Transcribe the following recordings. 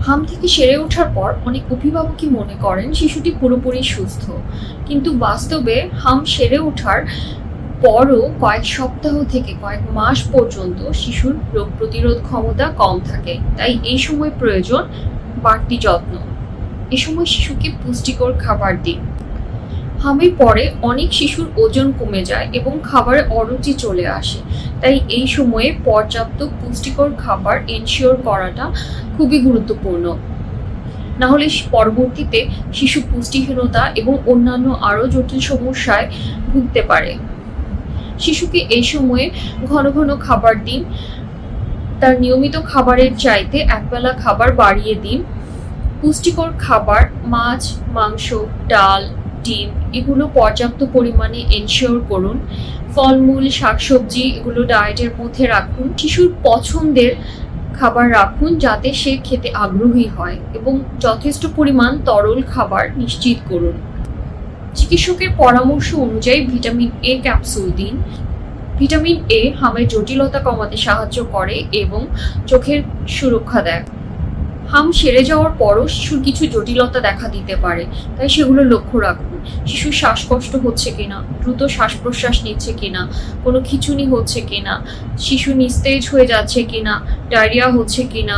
হাম থেকে সেরে ওঠার পর অনেক অভিভাবকই মনে করেন শিশুটি পুরোপুরি সুস্থ, কিন্তু বাস্তবে হাম সেরে ওঠার পরও কয়েক সপ্তাহ থেকে কয়েক মাস পর্যন্ত শিশুর রোগ প্রতিরোধ ক্ষমতা কম থাকে। তাই এই সময় প্রয়োজন বাড়তি যত্ন। এ সময় শিশুকে পুষ্টিকর খাবার দিন। হামের পরে অনেক শিশুর ওজন কমে যায় এবং খাবারে অরুচি চলে আসে। তাই এই সময়ে পর্যাপ্ত পুষ্টিকর খাবার এনশিওর করাটা খুবই গুরুত্বপূর্ণ। না হলে পরবর্তীতে শিশু পুষ্টিহীনতা এবং অন্যান্য আরও জটিল সমস্যায় ভুগতে পারে। শিশুকে এই সময়ে ঘন ঘন খাবার দিন। তার নিয়মিত খাবারের চাইতে একবেলা খাবার বাড়িয়ে দিন। পুষ্টিকর খাবার মাছ, মাংস, ডাল, ডিম এগুলো পর্যাপ্ত পরিমাণে এনশিওর করুন। ফলমূল, শাকসবজি এগুলো ডায়েটের মধ্যে রাখুন। শিশুর পছন্দের খাবার রাখুন যাতে সে খেতে আগ্রহী হয়, এবং যথেষ্ট পরিমাণ তরল খাবার নিশ্চিত করুন। চিকিৎসকের পরামর্শ অনুযায়ী ভিটামিন এ ক্যাপসুল দিন। ভিটামিন এ হামের জটিলতা কমাতে সাহায্য করে এবং চোখের সুরক্ষা দেয়। হাম সেরে যাওয়ার পরও শিশুর কিছু জটিলতা দেখা দিতে পারে, তাই সেগুলো লক্ষ্য রাখুন। শিশুর শ্বাসকষ্ট হচ্ছে কিনা, দ্রুত শ্বাস প্রশ্বাস নিচ্ছে কিনা, কোনো খিঁচুনি হচ্ছে কিনা, শিশু নিস্তেজ হয়ে যাচ্ছে কিনা, ডায়রিয়া হচ্ছে কিনা।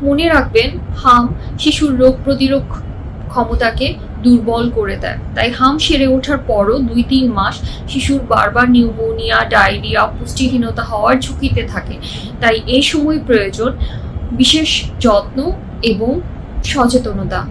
মনে রাখবেন, হাম শিশুর রোগ প্রতিরোধ ক্ষমতাকে দুর্বল করে দেয়। তাই হাম সেরে ওঠার পরও 2-3 মাস শিশুর বারবার নিউমোনিয়া, ডায়রিয়া, পুষ্টিহীনতা হওয়ার ঝুঁকিতে থাকে। তাই এই সময় প্রয়োজন বিশেষ যত্ন এবং সচেতনতা।